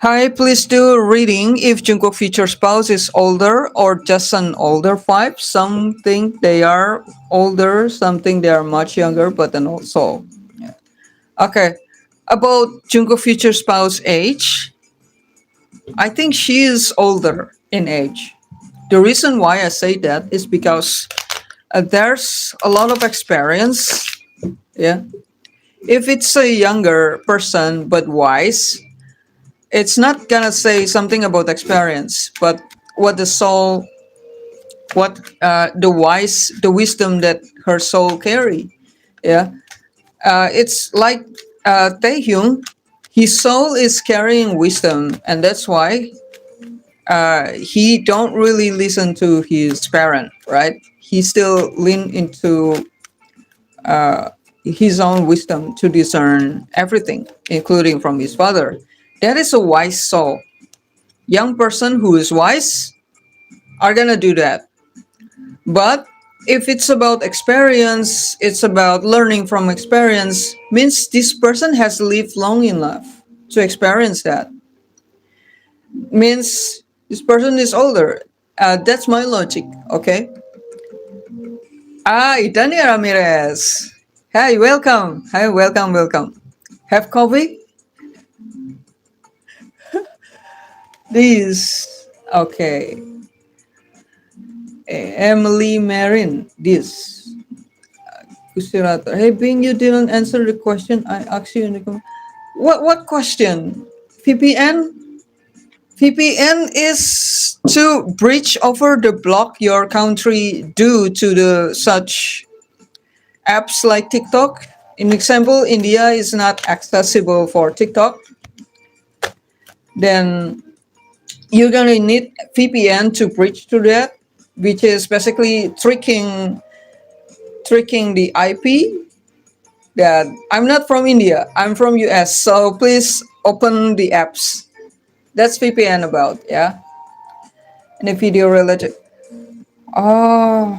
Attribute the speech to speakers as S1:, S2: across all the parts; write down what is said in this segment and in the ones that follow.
S1: Hi, please do reading if Jungkook future spouse is older or just an older five. Some think they are older, some think they are much younger, but then also. Okay. About Jungkook future spouse age, I think she is older in age. The reason why I say that is because there's a lot of experience. Yeah. If it's a younger person but wise, it's not gonna say something about experience, but what the soul, what the wisdom that her soul carry. Yeah, it's like Taehyung, his soul is carrying wisdom, and that's why he don't really listen to his parent, right? He still lean into his own wisdom to discern everything, including from his father. That is a wise soul. Young person who is wise are gonna do that. But if it's about experience, it's about learning from experience, means this person has lived long enough to experience that. Means this person is older. That's my logic, okay? Ah, Itania Ramirez. Hi, welcome. Hi, welcome, welcome. Have coffee? This. Okay. Emily Marin. This. Kusirata. Hey, Bing, you didn't answer the question I asked you in the comment. What question? VPN? VPN is to bridge over the block your country due to the such apps like TikTok. In example, India is not accessible for TikTok. Then you're gonna need VPN to bridge to that, which is basically tricking the IP that I'm not from India, I'm from US, so please open the apps. That's VPN about, yeah. Any video related. Oh,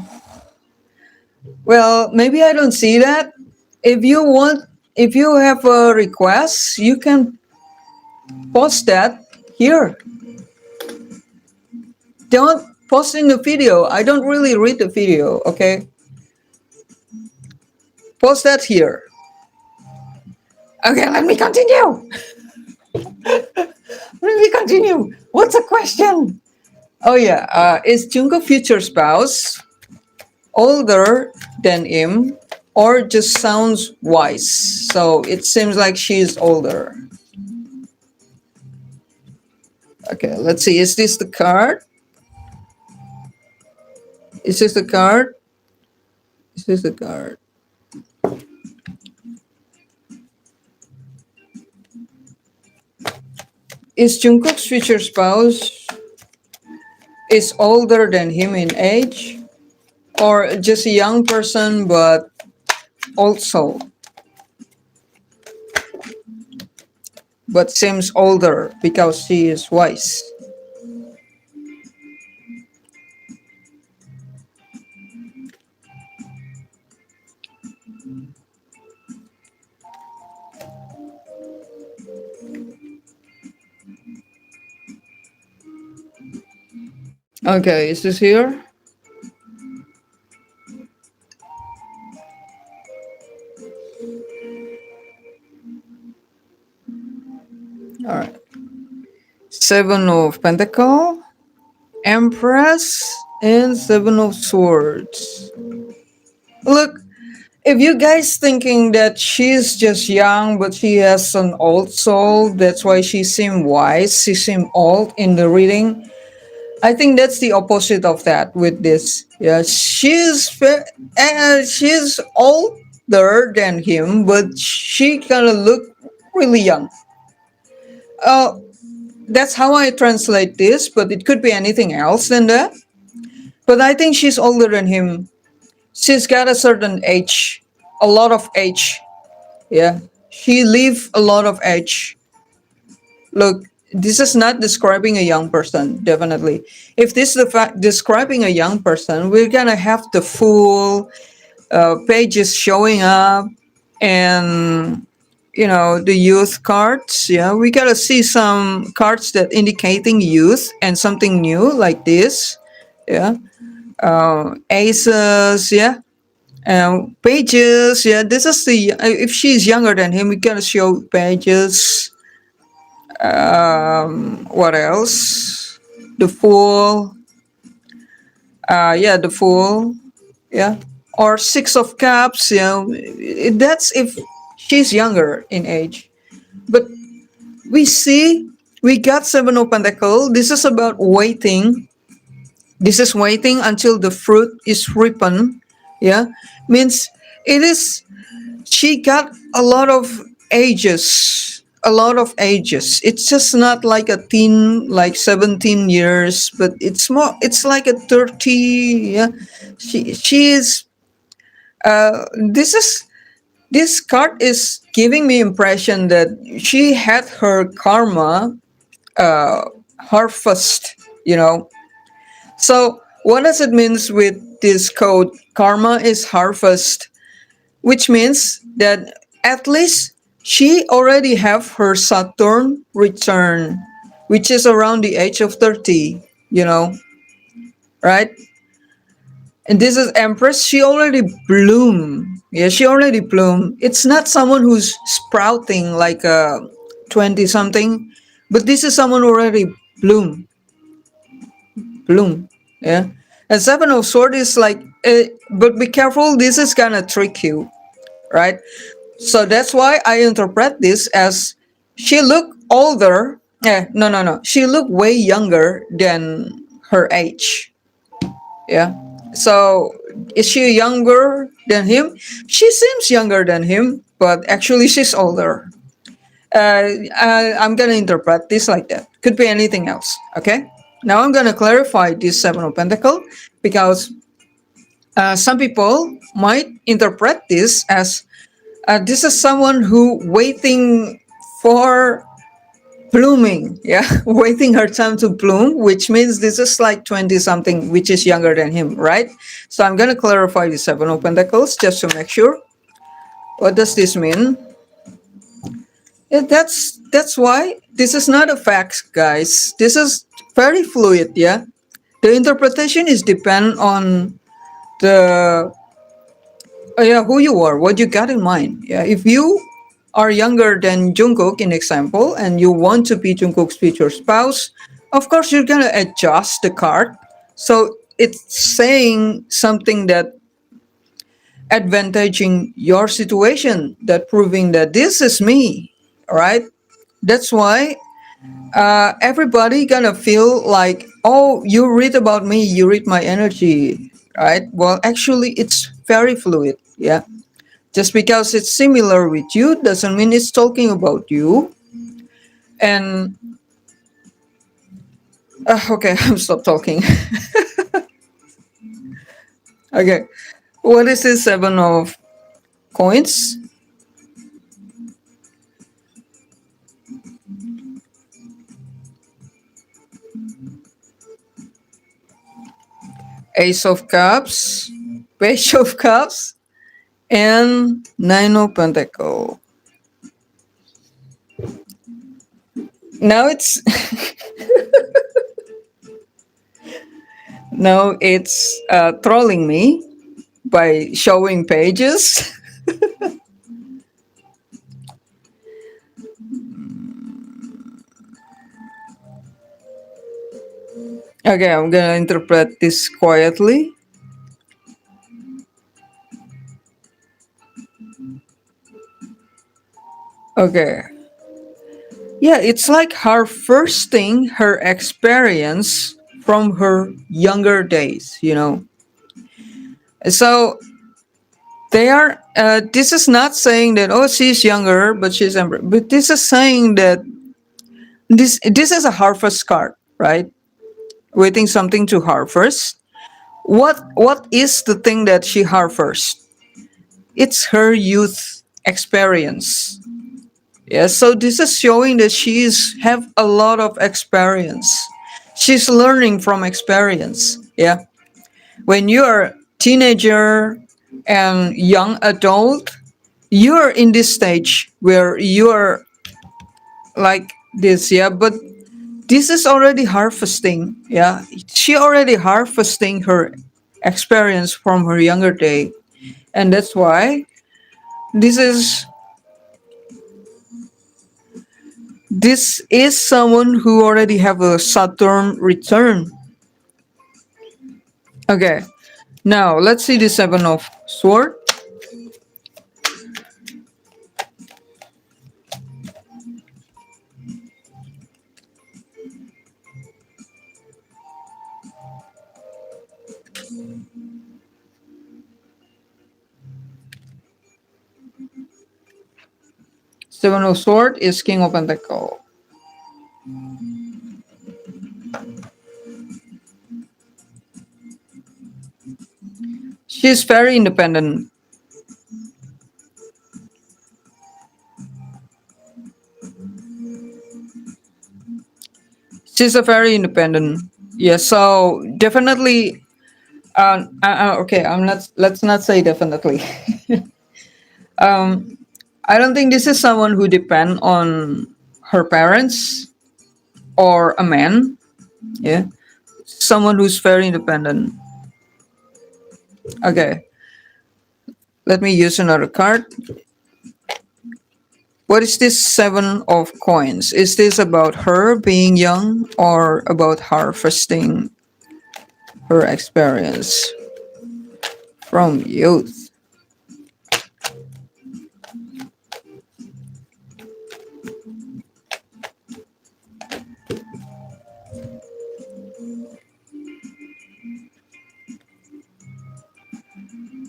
S1: well, maybe I don't see that. If you want, if you have a request, you can post that here. Don't post in the video. I don't really read the video, okay? Post that here. Okay, let me continue. Let me continue. What's the question? Oh yeah, is Jungkook future spouse older than him or just sounds wise? So it seems like she's older. Okay, let's see. Is this the card? Is this the card? Is this the card? Is Jungkook's future spouse is older than him in age, or just a young person but also but seems older because she is wise? Okay, is this here? All right. Seven of Pentacle, Empress, and Seven of Swords. Look, if you guys thinking that she's just young but she has an old soul, that's why she seem wise, she seem old in the reading. I think that's the opposite of that with this. Yeah, she's older than him, but she kind of look really young. Uh, that's how I translate this, but it could be anything else than that. But I think she's older than him. She's got a certain age, a lot of age. Yeah, she live a lot of age. Look, this is not describing a young person, definitely. If this is describing a young person, we're gonna have the full pages showing up, and the youth cards. Yeah, we gotta see some cards that indicating youth and something new like this. Yeah, aces. Yeah, pages. Yeah, this is the if she's younger than him, we gotta show pages. What else? The fool. Yeah, the fool. Yeah, or six of cups. That's if she's younger in age. But we see we got seven of pentacle. This is about waiting. This is waiting until the fruit is ripened. Yeah, means it is. She got a lot of ages. A lot of ages. It's just not like a teen, like 17 years, but it's more. It's like a 30. Yeah, she is. This is this card is giving me impression that she had her karma uh, harvest, So what does it means with this code? Karma is harvest, which means that at least she already have her Saturn return, which is around the age of 30, right? And this is Empress. She already bloom. Yeah, she already bloom. It's not someone who's sprouting like a 20 something, but this is someone who already bloom, bloom. Yeah. And Seven of Swords is like, but be careful. This is gonna trick you, right? So that's why I interpret this as she look older. No, no, no. She look way younger than her age. Yeah. So is she younger than him? She seems younger than him, but actually she's older. I'm gonna interpret this like that. Could be anything else. Okay. Now I'm gonna clarify this Seven of Pentacle because some people might interpret this as this is someone who waiting for blooming, yeah, waiting her time to bloom, which means this is like 20 something, which is younger than him, right? So I'm going to clarify the Seven of Pentacles just to make sure. What does this mean? Yeah, that's why this is not a fact, guys. This is very fluid, yeah. The interpretation is depend on the yeah, who you are, what you got in mind. Yeah, if you are younger than Jungkook, in example, and you want to be Jungkook's future spouse, of course you're gonna adjust the card. So it's saying something that advantaging your situation, that proving that this is me, right? That's why everybody gonna feel like, oh, you read about me, you read my energy, right? Well, actually, it's very fluid. Yeah. Just because it's similar with you doesn't mean it's talking about you. And okay, I'm stop talking. Okay, what is this Seven of Coins? Ace of Cups, Page of Cups, and Nine of Pentacle. Now it's now it's trolling me by showing pages. Okay, I'm gonna interpret this quietly. Okay. Yeah, it's like harvesting her experience from her younger days. So they are, this is not saying that, oh, she's younger, but she's, but this is saying that this is a harvest card, right? Waiting something to harvest. What is the thing that she harvests? It's her youth experience. Yeah, so this is showing that she's have a lot of experience. She's learning from experience. Yeah. When you are teenager and young adult, you're in this stage where you're like this, yeah, but this is already harvesting, yeah. She already harvesting her experience from her younger day, and that's why this is this is someone who already have a Saturn return. Okay, now let's see the Seven of Sword. Seven of Sword is King of Pentacle. She's very independent. She's a very independent. Yeah, so definitely. Okay, I'm not. Let's not say definitely. I don't think this is someone who depend on her parents or a man. Yeah, someone who's very independent. Okay, let me use another card. What is this Seven of Coins? Is this about her being young or about harvesting her experience from youth?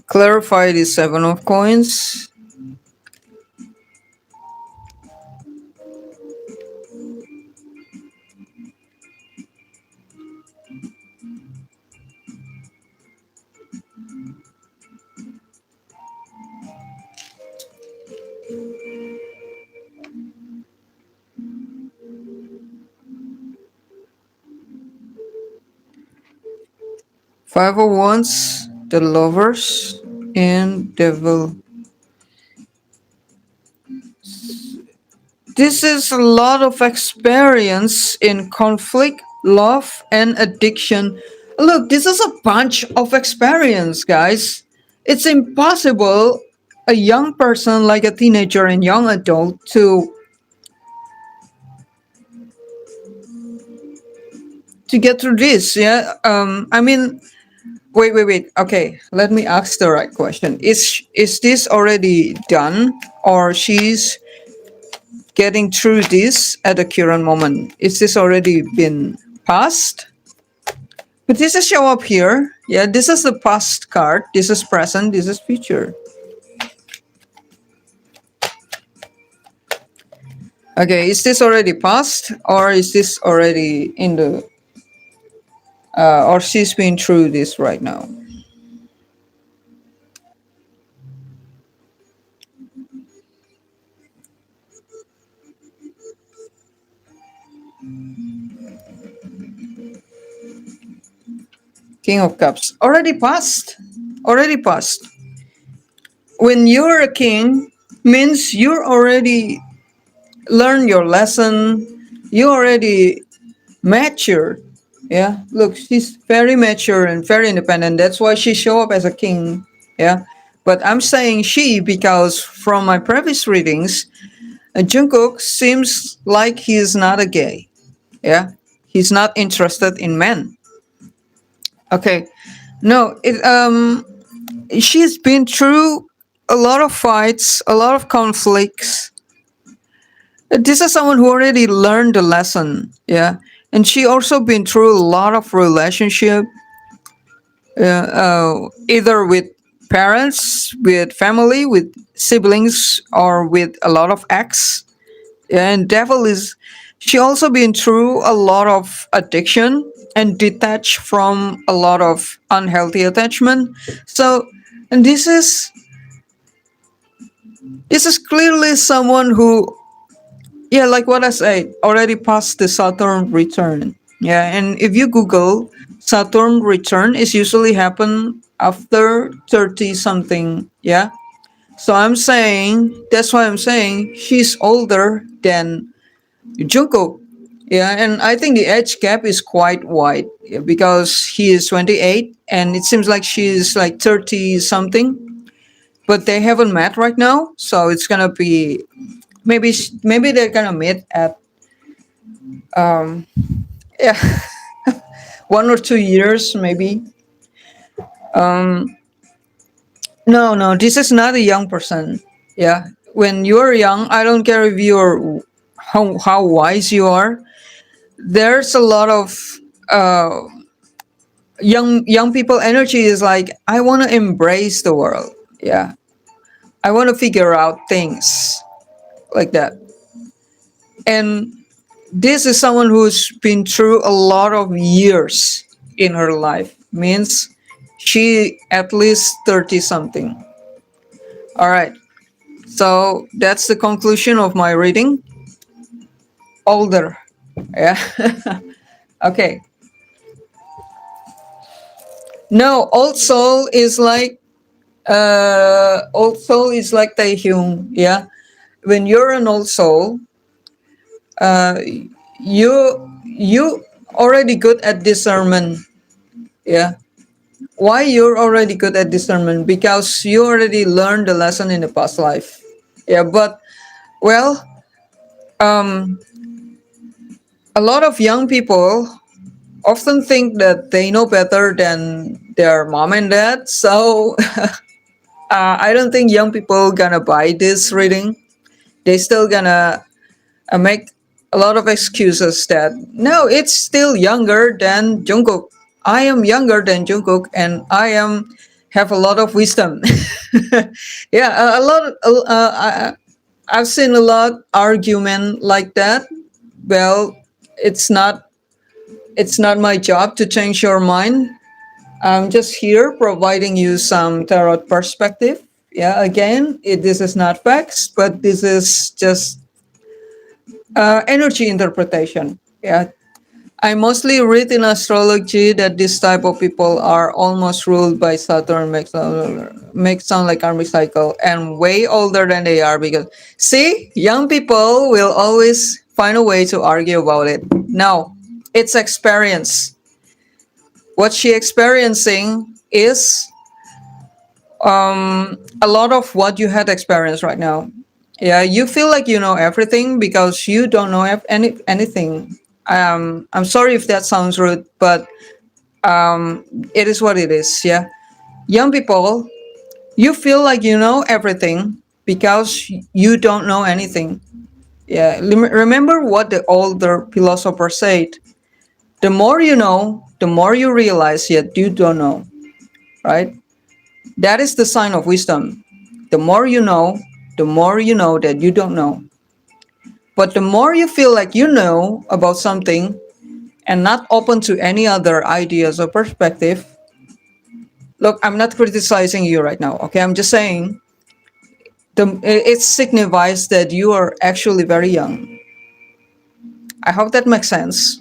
S1: Clarify the Seven of Coins. 5 of Wands, the Lovers, and Devil. This is a lot of experience in conflict, love, and addiction. Look, this is a bunch of experience, guys. It's impossible a young person like a teenager and young adult to get through this. Yeah. I mean, wait. Okay, let me ask the right question. Is this already done, or she's getting through this at the current moment? Is this already been passed? But this is show up here. Yeah, this is the past card. This is present. This is future. Okay, is this already past, or is this already in the, or she's been through this right now? King of Cups. Already passed. Already passed. When you're a king, means you're already learned your lesson. You already mature. Yeah. Look, she's very mature and very independent. That's why she show up as a king. Yeah. But I'm saying she because from my previous readings, Jungkook seems like he's not a gay. Yeah. He's not interested in men. Okay. No, she's been through a lot of fights, a lot of conflicts. This is someone who already learned the lesson, yeah. And she also been through a lot of relationship, either with parents, with family, with siblings, or with a lot of ex. And devil is, she also been through a lot of addiction and detached from a lot of unhealthy attachment. So, and this is clearly someone who, yeah, like what I said, already passed the Saturn return. Yeah, and if you Google Saturn return, is usually happen after 30 something. Yeah, So I'm saying that's why I'm saying she's older than Jungkook. Yeah, and I think the age gap is quite wide, yeah, because he is 28 and it seems like she is like 30 something, but they haven't met right now. So it's gonna be maybe they're gonna meet at yeah 1 or 2 years maybe. No, no, this is not a young person. Yeah, when you're young, I don't care if you're how wise you are. There's a lot of uh, young people energy is like I want to embrace the world. Yeah, I want to figure out things like that. And this is someone who's been through a lot of years in her life. Means she at least 30 something. All right. So that's the conclusion of my reading. Older. Yeah. Okay. No, old soul is like old soul is like Taehyung. Yeah. When you're an old soul, uh, you already good at discernment. Yeah. Why you're already good at discernment? Because you already learned the lesson in the past life. Yeah. But well, um, a lot of young people often think that they know better than their mom and dad. So I don't think young people gonna buy this reading. They still gonna make a lot of excuses that no, it's still younger than Jungkook. I am younger than Jungkook, and I am have a lot of wisdom. Yeah, a lot. I've seen a lot argument like that. Well, it's not it's not my job to change your mind. I'm just here providing you some tarot perspective. Yeah, again, this is not facts, but this is just energy interpretation. Yeah, I mostly read in astrology that this type of people are almost ruled by Saturn, make sound like karmic cycle, and way older than they are. Because see, young people will always find a way to argue about it. No, it's experience. What she experiencing is a lot of what you had experienced right now. Yeah, you feel like you know everything because you don't know anything. I'm sorry if that sounds rude, but it is what it is. Yeah, young people, you feel like you know everything because you don't know anything. Yeah, remember what the older philosopher said: the more you know, the more you realize yet you don't know. Right? That is the sign of wisdom. The more you know that you don't know. But the more you feel like you know about something and not open to any other ideas or perspective, look, I'm not criticizing you right now, okay? I'm just saying it signifies that you are actually very young. I hope that makes sense.